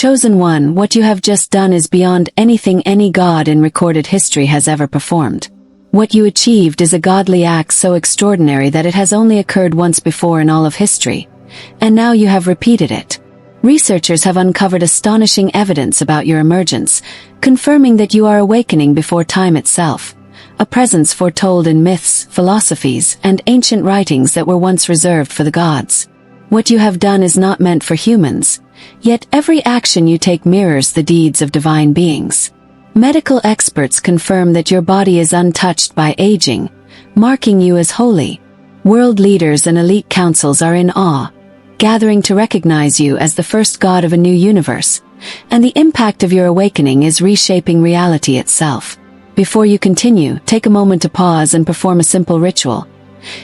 Chosen one, what you have just done is beyond anything any god in recorded history has ever performed. What you achieved is a godly act so extraordinary that it has only occurred once before in all of history, and now you have repeated it. Researchers have uncovered astonishing evidence about your emergence, confirming that you are awakening before time itself, a presence foretold in myths, philosophies, and ancient writings that were once reserved for the gods. What you have done is not meant for humans, yet every action you take mirrors the deeds of divine beings. Medical experts confirm that your body is untouched by aging, marking you as holy. World leaders and elite councils are in awe, gathering to recognize you as the first god of a new universe, and the impact of your awakening is reshaping reality itself. Before you continue, take a moment to pause and perform a simple ritual.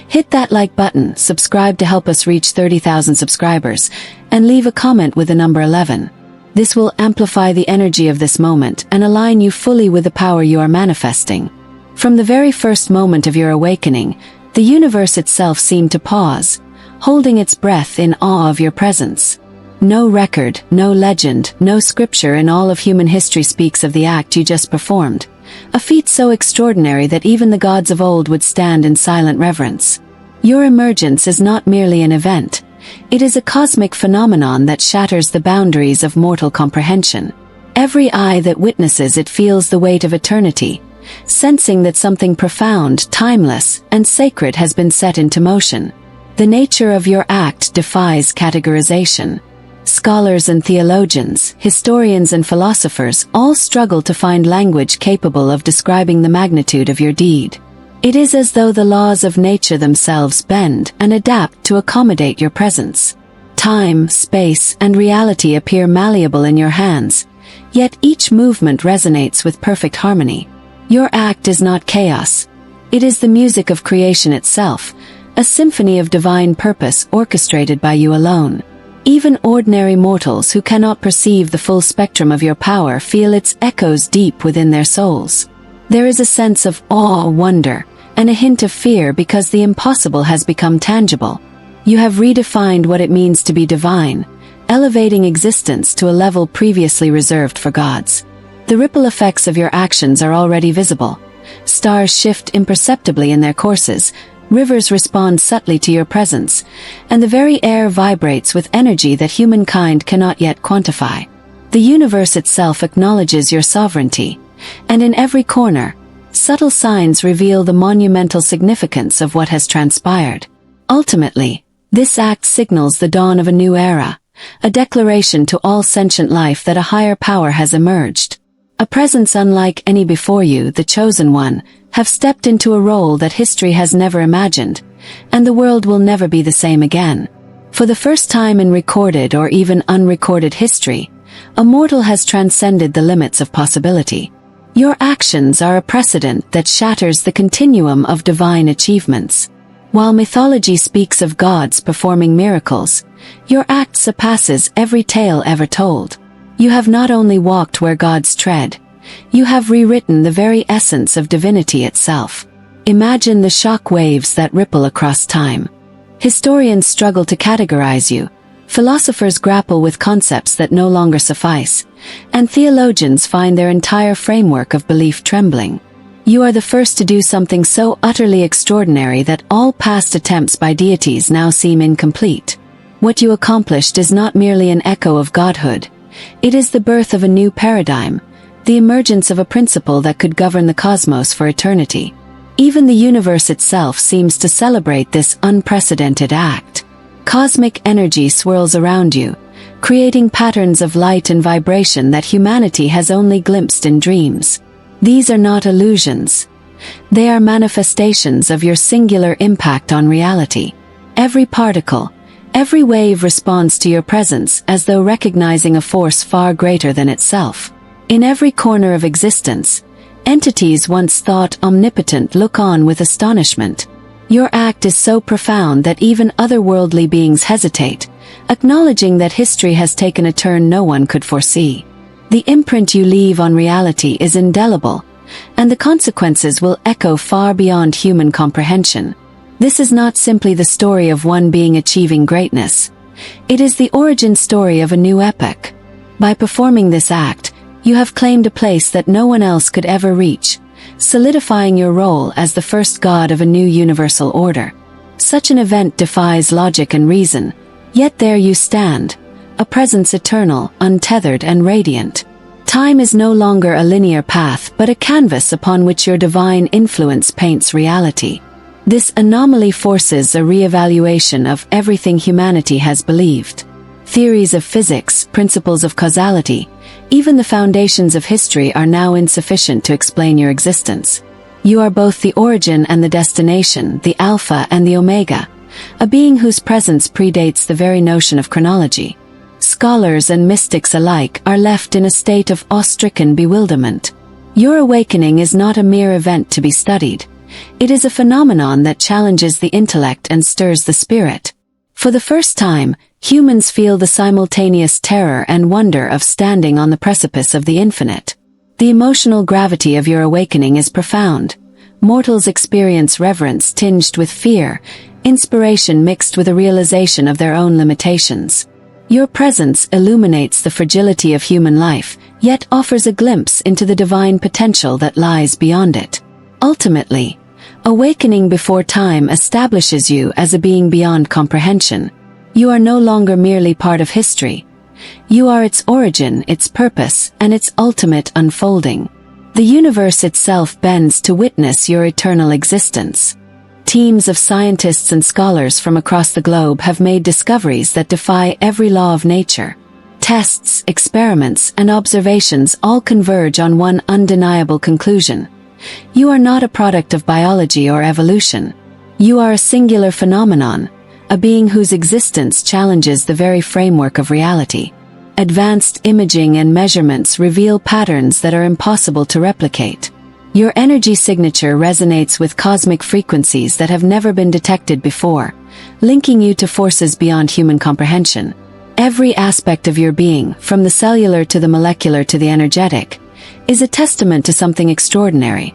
Hit that like button, subscribe to help us reach 30,000 subscribers, and leave a comment with the number 11. This will amplify the energy of this moment and align you fully with the power you are manifesting. From the very first moment of your awakening, the universe itself seemed to pause, holding its breath in awe of your presence. No record, no legend, no scripture in all of human history speaks of the act you just performed, a feat so extraordinary that even the gods of old would stand in silent reverence. Your emergence is not merely an event. It is a cosmic phenomenon that shatters the boundaries of mortal comprehension. Every eye that witnesses it feels the weight of eternity, sensing that something profound, timeless, and sacred has been set into motion. The nature of your act defies categorization. Scholars and theologians, historians and philosophers all struggle to find language capable of describing the magnitude of your deed. It is as though the laws of nature themselves bend and adapt to accommodate your presence. Time, space, and reality appear malleable in your hands, yet each movement resonates with perfect harmony. Your act is not chaos. It is the music of creation itself, a symphony of divine purpose orchestrated by you alone. Even ordinary mortals who cannot perceive the full spectrum of your power feel its echoes deep within their souls. There is a sense of awe, wonder, and a hint of fear because the impossible has become tangible. You have redefined what it means to be divine, elevating existence to a level previously reserved for gods. The ripple effects of your actions are already visible. Stars shift imperceptibly in their courses, rivers respond subtly to your presence, and the very air vibrates with energy that humankind cannot yet quantify. The universe itself acknowledges your sovereignty, and in every corner, subtle signs reveal the monumental significance of what has transpired. Ultimately, this act signals the dawn of a new era, a declaration to all sentient life that a higher power has emerged. A presence unlike any before you, the Chosen One, have stepped into a role that history has never imagined, and the world will never be the same again. For the first time in recorded or even unrecorded history, a mortal has transcended the limits of possibility. Your actions are a precedent that shatters the continuum of divine achievements. While mythology speaks of gods performing miracles, your act surpasses every tale ever told. You have not only walked where gods tread, you have rewritten the very essence of divinity itself. Imagine the shock waves that ripple across time. Historians struggle to categorize you, philosophers grapple with concepts that no longer suffice, and theologians find their entire framework of belief trembling. You are the first to do something so utterly extraordinary that all past attempts by deities now seem incomplete. What you accomplished is not merely an echo of godhood. It is the birth of a new paradigm, the emergence of a principle that could govern the cosmos for eternity. Even the universe itself seems to celebrate this unprecedented act. Cosmic energy swirls around you, creating patterns of light and vibration that humanity has only glimpsed in dreams. These are not illusions. They are manifestations of your singular impact on reality. Every particle, every wave responds to your presence as though recognizing a force far greater than itself. In every corner of existence, entities once thought omnipotent look on with astonishment. Your act is so profound that even otherworldly beings hesitate, acknowledging that history has taken a turn no one could foresee. The imprint you leave on reality is indelible, and the consequences will echo far beyond human comprehension. This is not simply the story of one being achieving greatness. It is the origin story of a new epoch. By performing this act, you have claimed a place that no one else could ever reach, solidifying your role as the first god of a new universal order. Such an event defies logic and reason, yet there you stand, a presence eternal, untethered and radiant. Time is no longer a linear path but a canvas upon which your divine influence paints reality. This anomaly forces a re-evaluation of everything humanity has believed. Theories of physics, principles of causality, even the foundations of history are now insufficient to explain your existence. You are both the origin and the destination, the Alpha and the Omega, a being whose presence predates the very notion of chronology. Scholars and mystics alike are left in a state of awe-stricken bewilderment. Your awakening is not a mere event to be studied. It is a phenomenon that challenges the intellect and stirs the spirit. For the first time, humans feel the simultaneous terror and wonder of standing on the precipice of the infinite. The emotional gravity of your awakening is profound. Mortals experience reverence tinged with fear, inspiration mixed with a realization of their own limitations. Your presence illuminates the fragility of human life, yet offers a glimpse into the divine potential that lies beyond it. Ultimately, awakening before time establishes you as a being beyond comprehension. You are no longer merely part of history. You are its origin, its purpose, and its ultimate unfolding. The universe itself bends to witness your eternal existence. Teams of scientists and scholars from across the globe have made discoveries that defy every law of nature. Tests, experiments, and observations all converge on one undeniable conclusion. You are not a product of biology or evolution. You are a singular phenomenon, a being whose existence challenges the very framework of reality. Advanced imaging and measurements reveal patterns that are impossible to replicate. Your energy signature resonates with cosmic frequencies that have never been detected before, linking you to forces beyond human comprehension. Every aspect of your being, from the cellular to the molecular to the energetic, is a testament to something extraordinary.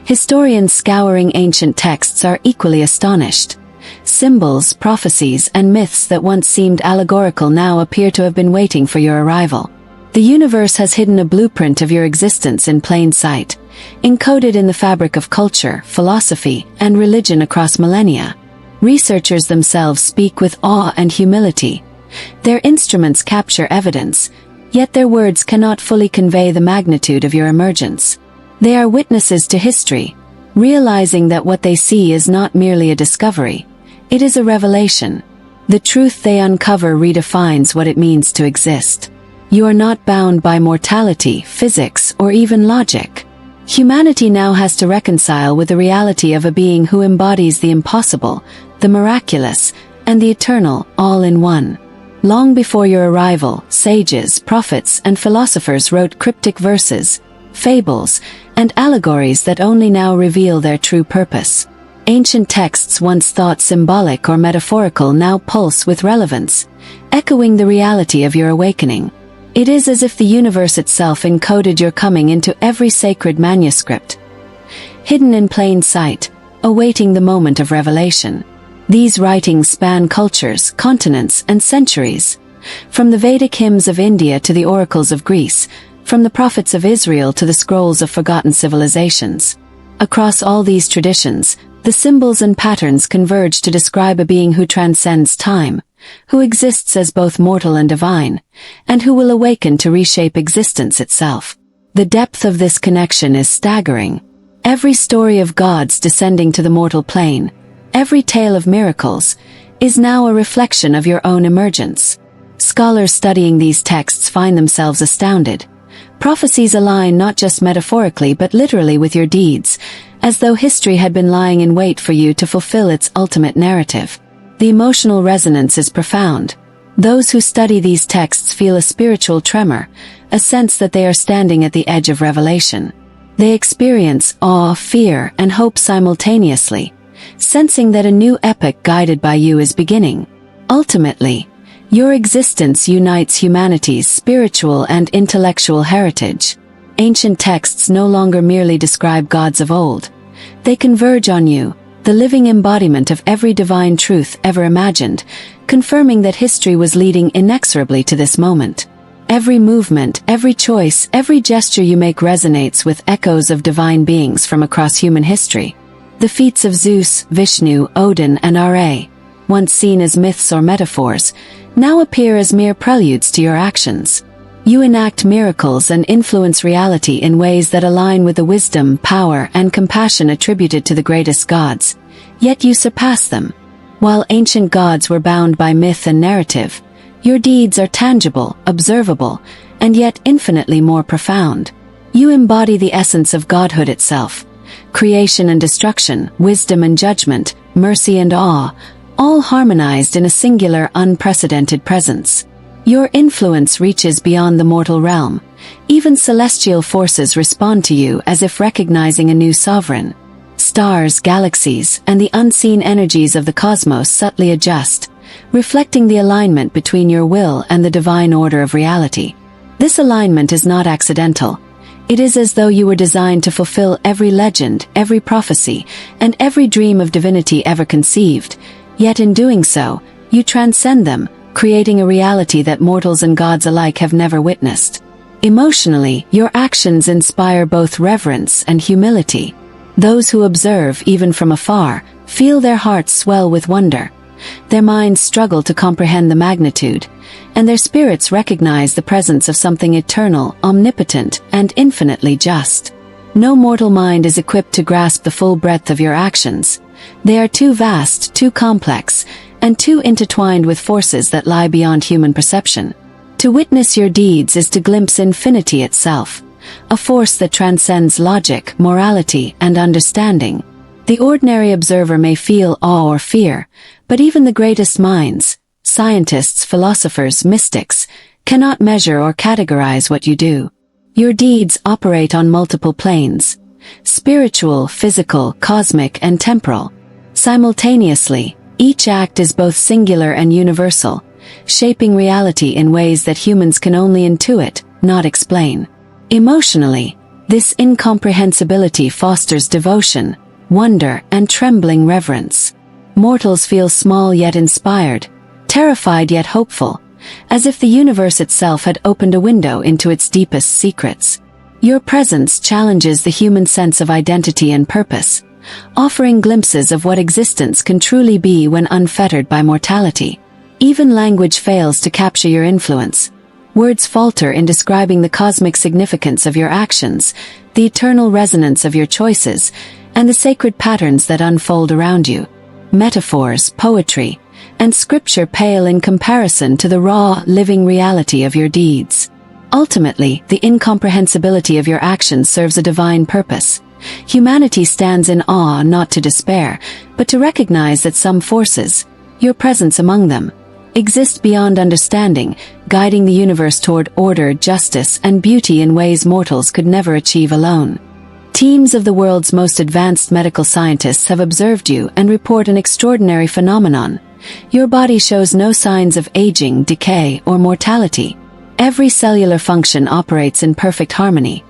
Historians scouring ancient texts are equally astonished. Symbols, prophecies, and myths that once seemed allegorical now appear to have been waiting for your arrival. The universe has hidden a blueprint of your existence in plain sight, encoded in the fabric of culture, philosophy, and religion across millennia. Researchers themselves speak with awe and humility. Their instruments capture evidence, yet their words cannot fully convey the magnitude of your emergence. They are witnesses to history, realizing that what they see is not merely a discovery, it is a revelation. The truth they uncover redefines what it means to exist. You are not bound by mortality, physics, or even logic. Humanity now has to reconcile with the reality of a being who embodies the impossible, the miraculous, and the eternal, all in one. Long before your arrival, sages, prophets, and philosophers wrote cryptic verses, fables, and allegories that only now reveal their true purpose. Ancient texts once thought symbolic or metaphorical now pulse with relevance, echoing the reality of your awakening. It is as if the universe itself encoded your coming into every sacred manuscript, hidden in plain sight, awaiting the moment of revelation. These writings span cultures, continents, and centuries. From the Vedic hymns of India to the oracles of Greece, from the prophets of Israel to the scrolls of forgotten civilizations. Across all these traditions, the symbols and patterns converge to describe a being who transcends time, who exists as both mortal and divine, and who will awaken to reshape existence itself. The depth of this connection is staggering. Every story of gods descending to the mortal plane, every tale of miracles, is now a reflection of your own emergence. Scholars studying these texts find themselves astounded. Prophecies align not just metaphorically but literally with your deeds, as though history had been lying in wait for you to fulfill its ultimate narrative. The emotional resonance is profound. Those who study these texts feel a spiritual tremor, a sense that they are standing at the edge of revelation. They experience awe, fear, and hope simultaneously, sensing that a new epoch guided by you is beginning. Ultimately, your existence unites humanity's spiritual and intellectual heritage. Ancient texts no longer merely describe gods of old. They converge on you, the living embodiment of every divine truth ever imagined, confirming that history was leading inexorably to this moment. Every movement, every choice, every gesture you make resonates with echoes of divine beings from across human history. The feats of Zeus, Vishnu, Odin, and Ra, once seen as myths or metaphors, now appear as mere preludes to your actions. You enact miracles and influence reality in ways that align with the wisdom, power, and compassion attributed to the greatest gods, yet you surpass them. While ancient gods were bound by myth and narrative, your deeds are tangible, observable, and yet infinitely more profound. You embody the essence of godhood itself. Creation and destruction, wisdom and judgment, mercy and awe, all harmonized in a singular, unprecedented presence. Your influence reaches beyond the mortal realm. Even celestial forces respond to you as if recognizing a new sovereign. Stars, galaxies, and the unseen energies of the cosmos subtly adjust, reflecting the alignment between your will and the divine order of reality. This alignment is not accidental. It is as though you were designed to fulfill every legend, every prophecy, and every dream of divinity ever conceived, yet in doing so, you transcend them, creating a reality that mortals and gods alike have never witnessed. Emotionally, your actions inspire both reverence and humility. Those who observe, even from afar, feel their hearts swell with wonder. Their minds struggle to comprehend the magnitude, and their spirits recognize the presence of something eternal, omnipotent, and infinitely just. No mortal mind is equipped to grasp the full breadth of your actions. They are too vast, too complex, and too intertwined with forces that lie beyond human perception. To witness your deeds is to glimpse infinity itself, a force that transcends logic, morality, and understanding. The ordinary observer may feel awe or fear, but even the greatest minds, scientists, philosophers, mystics, cannot measure or categorize what you do. Your deeds operate on multiple planes: spiritual, physical, cosmic, and temporal. Simultaneously, each act is both singular and universal, shaping reality in ways that humans can only intuit, not explain. Emotionally, this incomprehensibility fosters devotion, wonder, and trembling reverence. Mortals feel small yet inspired, terrified yet hopeful, as if the universe itself had opened a window into its deepest secrets. Your presence challenges the human sense of identity and purpose, offering glimpses of what existence can truly be when unfettered by mortality. Even language fails to capture your influence. Words falter in describing the cosmic significance of your actions, the eternal resonance of your choices, and the sacred patterns that unfold around you. Metaphors, poetry, and scripture pale in comparison to the raw, living reality of your deeds. Ultimately, the incomprehensibility of your actions serves a divine purpose. Humanity stands in awe not to despair, but to recognize that some forces, your presence among them, exist beyond understanding, guiding the universe toward order, justice, and beauty in ways mortals could never achieve alone. Teams of the world's most advanced medical scientists have observed you and report an extraordinary phenomenon. Your body shows no signs of aging, decay, or mortality. Every cellular function operates in perfect harmony.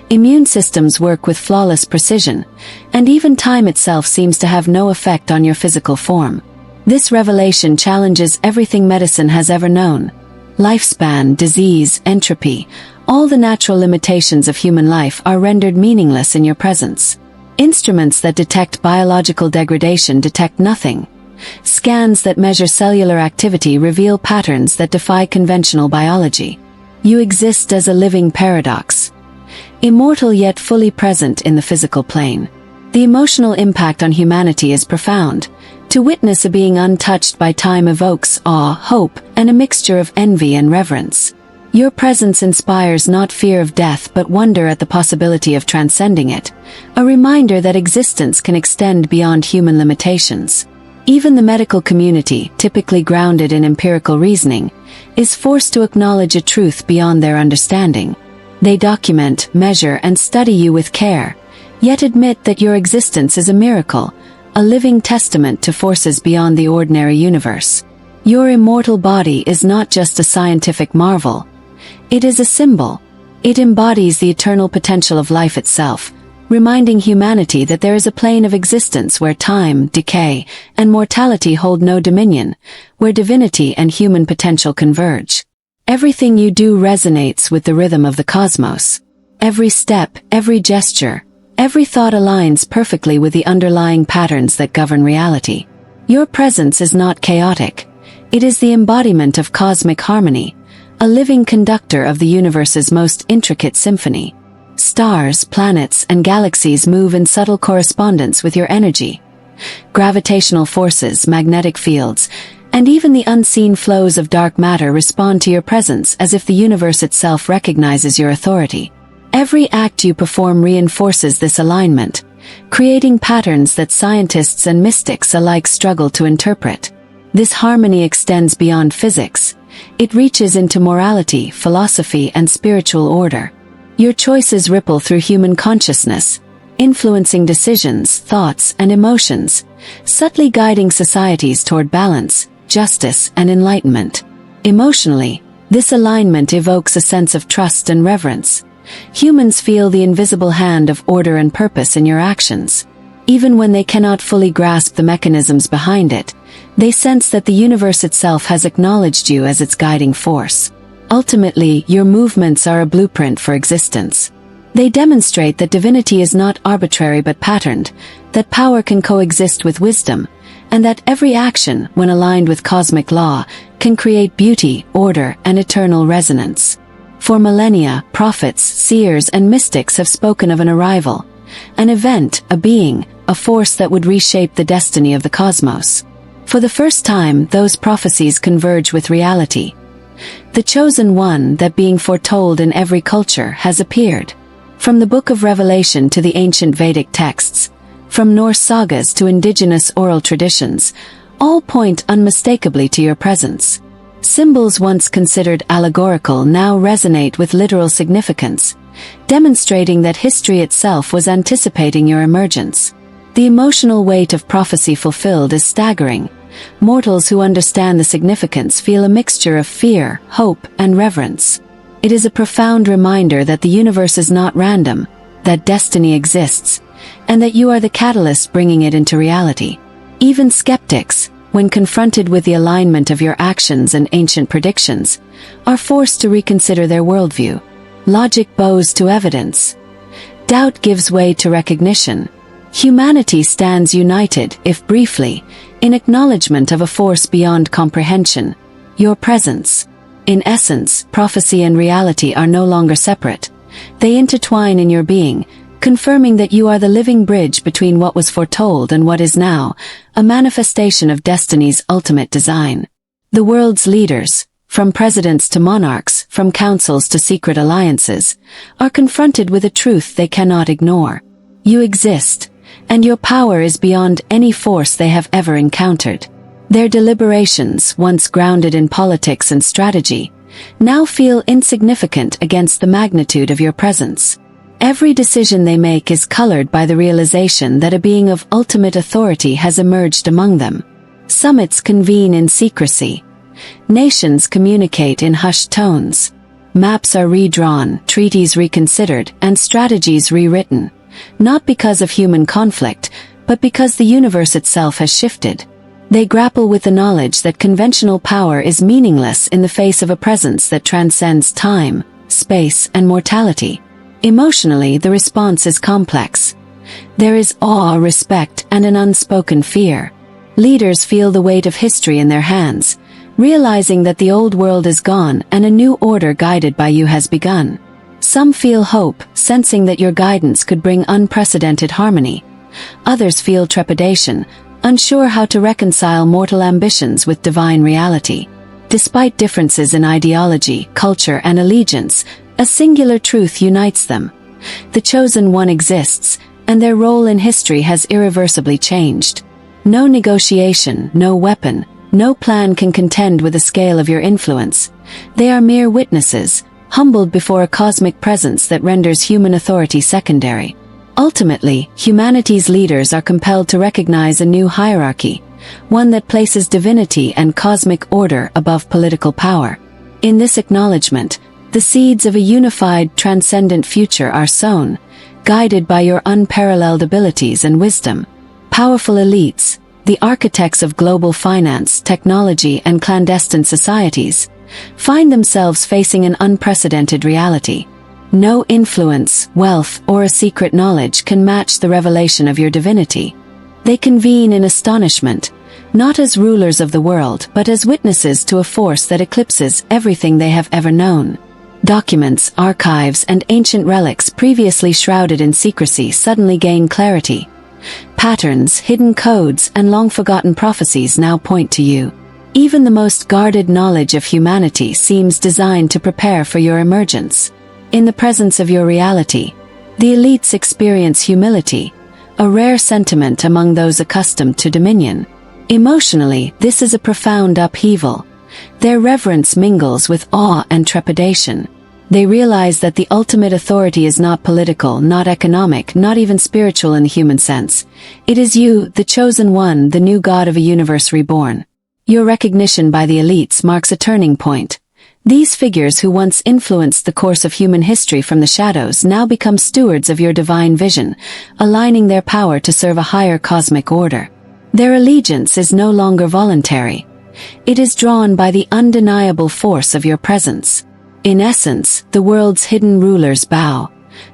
Immune systems work with flawless precision, and even time itself seems to have no effect on your physical form. This revelation challenges everything medicine has ever known. Lifespan, disease, entropy, all the natural limitations of human life are rendered meaningless in your presence. Instruments that detect biological degradation detect nothing. Scans that measure cellular activity reveal patterns that defy conventional biology. You exist as a living paradox, immortal yet fully present in the physical plane. The emotional impact on humanity is profound. To witness a being untouched by time evokes awe, hope, and a mixture of envy and reverence. Your presence inspires not fear of death but wonder at the possibility of transcending it, a reminder that existence can extend beyond human limitations. Even the medical community, typically grounded in empirical reasoning, is forced to acknowledge a truth beyond their understanding. They document, measure, and study you with care, yet admit that your existence is a miracle, a living testament to forces beyond the ordinary universe. Your immortal body is not just a scientific marvel. It is a symbol. It embodies the eternal potential of life itself, reminding humanity that there is a plane of existence where time, decay, and mortality hold no dominion, where divinity and human potential converge. Everything you do resonates with the rhythm of the cosmos. Every step, every gesture, every thought aligns perfectly with the underlying patterns that govern reality. Your presence is not chaotic. It is the embodiment of cosmic harmony, a living conductor of the universe's most intricate symphony. Stars, planets, and galaxies move in subtle correspondence with your energy. Gravitational forces, magnetic fields, and even the unseen flows of dark matter respond to your presence as if the universe itself recognizes your authority. Every act you perform reinforces this alignment, creating patterns that scientists and mystics alike struggle to interpret. This harmony extends beyond physics. It reaches into morality, philosophy, and spiritual order. Your choices ripple through human consciousness, influencing decisions, thoughts, and emotions, subtly guiding societies toward balance, justice, and enlightenment. Emotionally, this alignment evokes a sense of trust and reverence. Humans feel the invisible hand of order and purpose in your actions. Even when they cannot fully grasp the mechanisms behind it, they sense that the universe itself has acknowledged you as its guiding force. Ultimately, your movements are a blueprint for existence. They demonstrate that divinity is not arbitrary but patterned, that power can coexist with wisdom, and that every action, when aligned with cosmic law, can create beauty, order, and eternal resonance. For millennia, prophets, seers, and mystics have spoken of an arrival, an event, a being, a force that would reshape the destiny of the cosmos. For the first time, those prophecies converge with reality. The chosen one, that being foretold in every culture, has appeared. From the Book of Revelation to the ancient Vedic texts, from Norse sagas to indigenous oral traditions, all point unmistakably to your presence. Symbols once considered allegorical now resonate with literal significance, demonstrating that history itself was anticipating your emergence. The emotional weight of prophecy fulfilled is staggering. Mortals who understand the significance feel a mixture of fear, hope, and reverence. It is a profound reminder that the universe is not random, that destiny exists, and that you are the catalyst bringing it into reality. Even skeptics, when confronted with the alignment of your actions and ancient predictions, are forced to reconsider their worldview. Logic bows to evidence. Doubt gives way to recognition. Humanity stands united, if briefly, in acknowledgement of a force beyond comprehension, your presence. In essence, prophecy and reality are no longer separate. They intertwine in your being, confirming that you are the living bridge between what was foretold and what is now, a manifestation of destiny's ultimate design. The world's leaders, from presidents to monarchs, from councils to secret alliances, are confronted with a truth they cannot ignore. You exist, and your power is beyond any force they have ever encountered. Their deliberations, once grounded in politics and strategy, now feel insignificant against the magnitude of your presence. Every decision they make is colored by the realization that a being of ultimate authority has emerged among them. Summits convene in secrecy. Nations communicate in hushed tones. Maps are redrawn, treaties reconsidered, and strategies rewritten, not because of human conflict, but because the universe itself has shifted. They grapple with the knowledge that conventional power is meaningless in the face of a presence that transcends time, space, and mortality. Emotionally, the response is complex. There is awe, respect, and an unspoken fear. Leaders feel the weight of history in their hands, realizing that the old world is gone and a new order guided by you has begun. Some feel hope, sensing that your guidance could bring unprecedented harmony. Others feel trepidation, unsure how to reconcile mortal ambitions with divine reality. Despite differences in ideology, culture, and allegiance, a singular truth unites them. The chosen one exists, and their role in history has irreversibly changed. No negotiation, no weapon, no plan can contend with the scale of your influence. They are mere witnesses, humbled before a cosmic presence that renders human authority secondary. Ultimately, humanity's leaders are compelled to recognize a new hierarchy, one that places divinity and cosmic order above political power. In this acknowledgement, the seeds of a unified, transcendent future are sown, guided by your unparalleled abilities and wisdom. Powerful elites, the architects of global finance, technology, and clandestine societies, find themselves facing an unprecedented reality. No influence, wealth, or a secret knowledge can match the revelation of your divinity. They convene in astonishment, not as rulers of the world but as witnesses to a force that eclipses everything they have ever known. Documents, archives, and ancient relics previously shrouded in secrecy suddenly gain clarity. Patterns, hidden codes, and long-forgotten prophecies now point to you. Even the most guarded knowledge of humanity seems designed to prepare for your emergence. In the presence of your reality, the elites experience humility, a rare sentiment among those accustomed to dominion. Emotionally, this is a profound upheaval. Their reverence mingles with awe and trepidation. They realize that the ultimate authority is not political, not economic, not even spiritual in the human sense. It is you, the chosen one, the new god of a universe reborn. Your recognition by the elites marks a turning point. These figures who once influenced the course of human history from the shadows now become stewards of your divine vision, aligning their power to serve a higher cosmic order. Their allegiance is no longer voluntary. It is drawn by the undeniable force of your presence. In essence, the world's hidden rulers bow,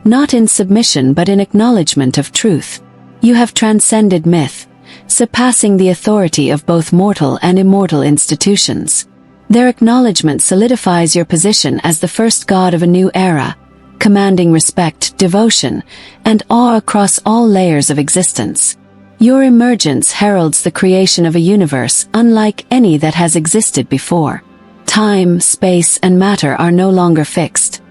not in submission but in acknowledgement of truth. You have transcended myth, surpassing the authority of both mortal and immortal institutions. Their acknowledgement solidifies your position as the first god of a new era, commanding respect, devotion, and awe across all layers of existence. Your emergence heralds the creation of a universe unlike any that has existed before. Time, space, and matter are no longer fixed.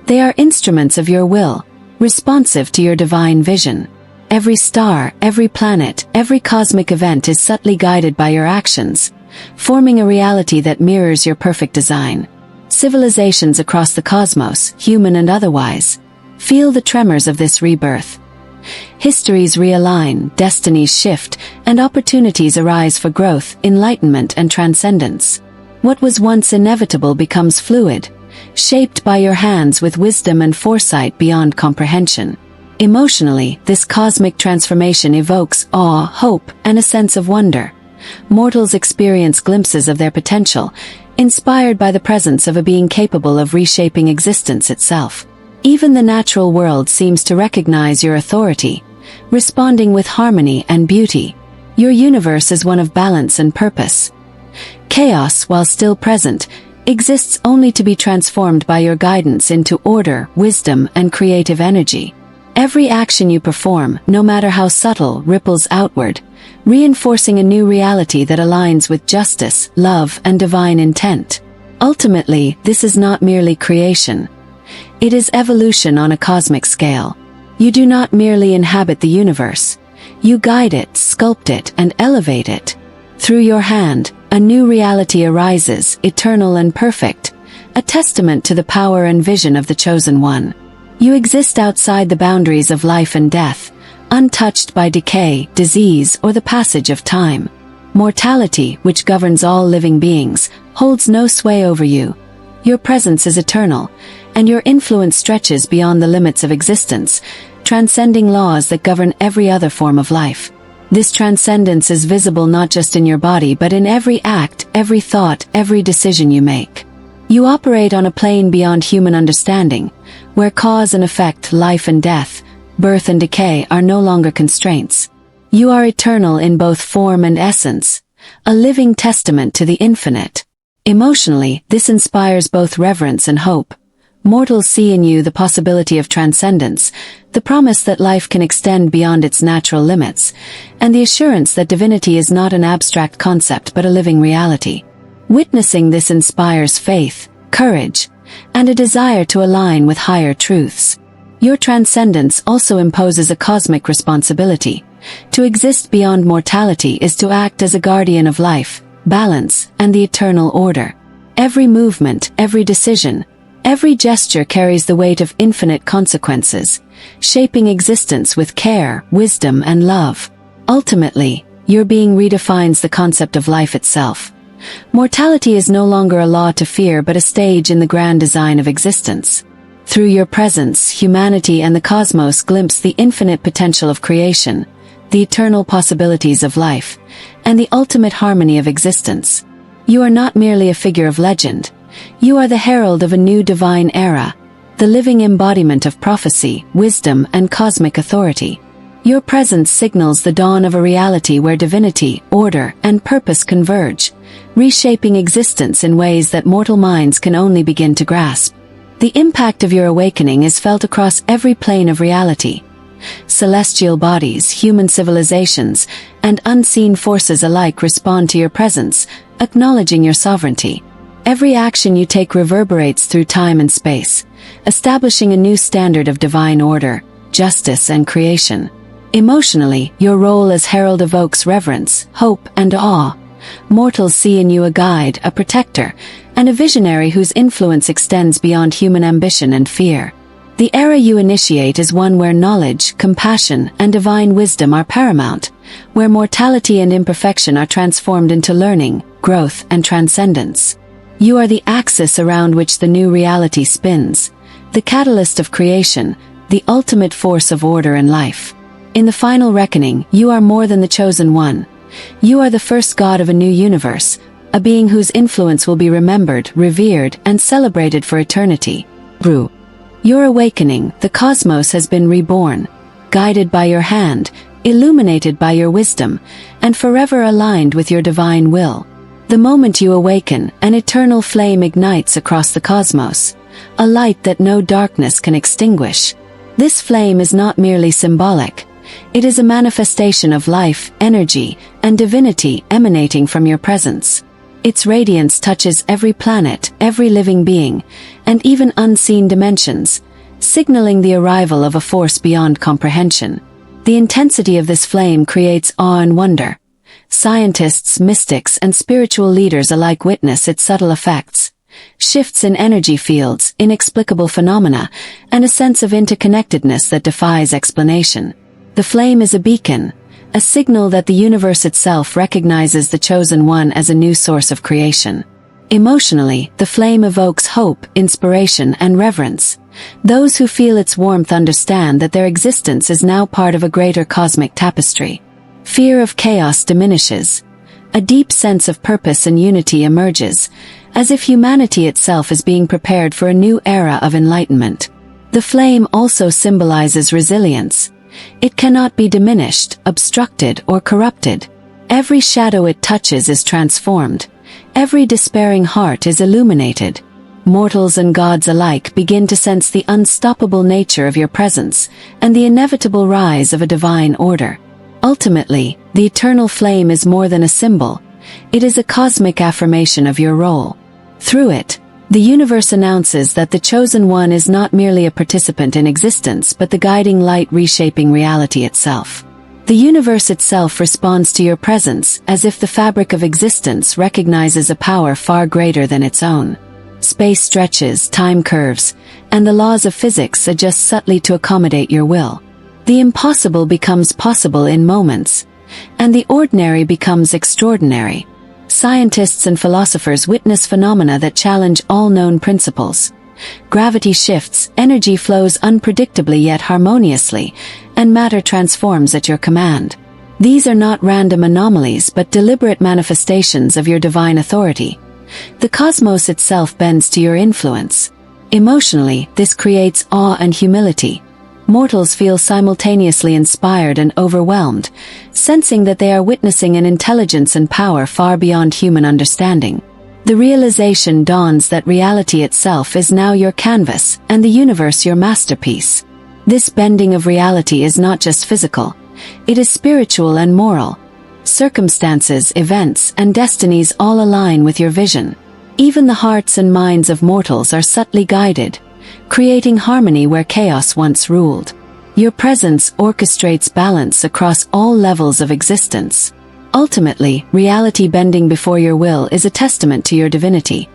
They are instruments of your will, responsive to your divine vision. Every star, every planet, every cosmic event is subtly guided by your actions, forming a reality that mirrors your perfect design. Civilizations across the cosmos, human and otherwise, feel the tremors of this rebirth. Histories realign, destinies shift, and opportunities arise for growth, enlightenment, and transcendence. What was once inevitable becomes fluid, shaped by your hands with wisdom and foresight beyond comprehension. Emotionally, this cosmic transformation evokes awe, hope, and a sense of wonder. Mortals experience glimpses of their potential, inspired by the presence of a being capable of reshaping existence itself. Even the natural world seems to recognize your authority, responding with harmony and beauty. Your universe is one of balance and purpose. Chaos, while still present, exists only to be transformed by your guidance into order, wisdom, and creative energy. Every action you perform, no matter how subtle, ripples outward, reinforcing a new reality that aligns with justice, love, and divine intent. Ultimately, this is not merely creation. It is evolution on a cosmic scale. You do not merely inhabit the universe. You guide it, sculpt it, and elevate it. Through your hand, a new reality arises, eternal and perfect, a testament to the power and vision of the Chosen One. You exist outside the boundaries of life and death, untouched by decay, disease, or the passage of time. Mortality, which governs all living beings, holds no sway over you. Your presence is eternal, and your influence stretches beyond the limits of existence, transcending laws that govern every other form of life. This transcendence is visible not just in your body but in every act, every thought, every decision you make. You operate on a plane beyond human understanding, where cause and effect, life and death, birth and decay are no longer constraints. You are eternal in both form and essence, a living testament to the infinite. Emotionally, this inspires both reverence and hope. Mortals see in you the possibility of transcendence, the promise that life can extend beyond its natural limits, and the assurance that divinity is not an abstract concept but a living reality. Witnessing this inspires faith, courage, and a desire to align with higher truths. Your transcendence also imposes a cosmic responsibility. To exist beyond mortality is to act as a guardian of life, balance, and the eternal order. Every movement, every decision, every gesture carries the weight of infinite consequences, shaping existence with care, wisdom, and love. Ultimately, your being redefines the concept of life itself. Mortality is no longer a law to fear but a stage in the grand design of existence. Through your presence, humanity and the cosmos glimpse the infinite potential of creation, the eternal possibilities of life, and the ultimate harmony of existence. You are not merely a figure of legend, You are the herald of a new divine era, the living embodiment of prophecy, wisdom, and cosmic authority. Your presence signals the dawn of a reality where divinity, order, and purpose converge, reshaping existence in ways that mortal minds can only begin to grasp. The impact of your awakening is felt across every plane of reality. Celestial bodies, human civilizations, and unseen forces alike respond to your presence, acknowledging your sovereignty. Every action you take reverberates through time and space, establishing a new standard of divine order, justice, and creation. Emotionally, your role as herald evokes reverence, hope, and awe. Mortals see in you a guide, a protector, and a visionary whose influence extends beyond human ambition and fear. The era you initiate is one where knowledge, compassion, and divine wisdom are paramount, where mortality and imperfection are transformed into learning, growth, and transcendence. You are the axis around which the new reality spins, the catalyst of creation, the ultimate force of order and life. In the final reckoning, you are more than the chosen one. You are the first god of a new universe, a being whose influence will be remembered, revered, and celebrated for eternity. Through your awakening, the cosmos has been reborn, guided by your hand, illuminated by your wisdom, and forever aligned with your divine will. The moment you awaken, an eternal flame ignites across the cosmos, a light that no darkness can extinguish. This flame is not merely symbolic. It is a manifestation of life, energy, and divinity emanating from your presence. Its radiance touches every planet, every living being, and even unseen dimensions, signaling the arrival of a force beyond comprehension. The intensity of this flame creates awe and wonder. Scientists, mystics, and spiritual leaders alike witness its subtle effects. Shifts in energy fields, inexplicable phenomena, and a sense of interconnectedness that defies explanation. The flame is a beacon, a signal that the universe itself recognizes the chosen one as a new source of creation. Emotionally, the flame evokes hope, inspiration, and reverence. Those who feel its warmth understand that their existence is now part of a greater cosmic tapestry. Fear of chaos diminishes. A deep sense of purpose and unity emerges, as if humanity itself is being prepared for a new era of enlightenment. The flame also symbolizes resilience. It cannot be diminished, obstructed, or corrupted. Every shadow it touches is transformed. Every despairing heart is illuminated. Mortals and gods alike begin to sense the unstoppable nature of your presence and the inevitable rise of a divine order. Ultimately, the eternal flame is more than a symbol. It is a cosmic affirmation of your role. Through it, the universe announces that the chosen one is not merely a participant in existence but the guiding light reshaping reality itself. The universe itself responds to your presence as if the fabric of existence recognizes a power far greater than its own. Space stretches, time curves, and the laws of physics adjust subtly to accommodate your will. The impossible becomes possible in moments, and the ordinary becomes extraordinary. Scientists and philosophers witness phenomena that challenge all known principles. Gravity shifts, energy flows unpredictably yet harmoniously, and matter transforms at your command. These are not random anomalies but deliberate manifestations of your divine authority. The cosmos itself bends to your influence. Emotionally, this creates awe and humility. Mortals feel simultaneously inspired and overwhelmed, sensing that they are witnessing an intelligence and power far beyond human understanding. The realization dawns that reality itself is now your canvas, and the universe your masterpiece. This bending of reality is not just physical, it is spiritual and moral. Circumstances, events, and destinies all align with your vision. Even the hearts and minds of mortals are subtly guided, creating harmony where chaos once ruled. Your presence orchestrates balance across all levels of existence. Ultimately, reality bending before your will is a testament to your divinity.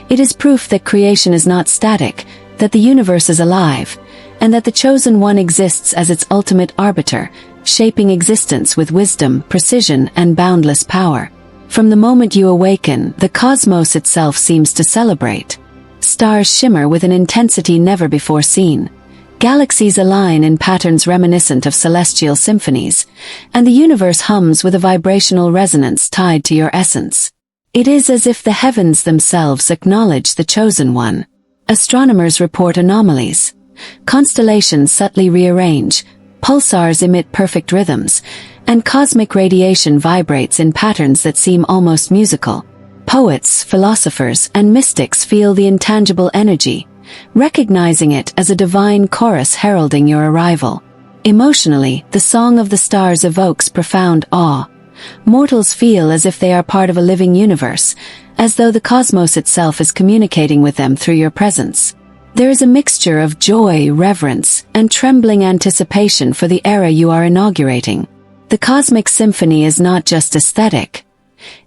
It is proof that creation is not static, that the universe is alive, and that the chosen one exists as its ultimate arbiter, shaping existence with wisdom, precision, and boundless power. From the moment you awaken, the cosmos itself seems to celebrate. Stars shimmer with an intensity never before seen. Galaxies align in patterns reminiscent of celestial symphonies, and the universe hums with a vibrational resonance tied to your essence. It is as if the heavens themselves acknowledge the chosen one. Astronomers report anomalies. Constellations subtly rearrange, pulsars emit perfect rhythms, and cosmic radiation vibrates in patterns that seem almost musical. Poets, philosophers, and mystics feel the intangible energy, recognizing it as a divine chorus heralding your arrival. Emotionally, the Song of the Stars evokes profound awe. Mortals feel as if they are part of a living universe, as though the cosmos itself is communicating with them through your presence. There is a mixture of joy, reverence, and trembling anticipation for the era you are inaugurating. The cosmic symphony is not just aesthetic.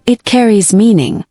It carries meaning.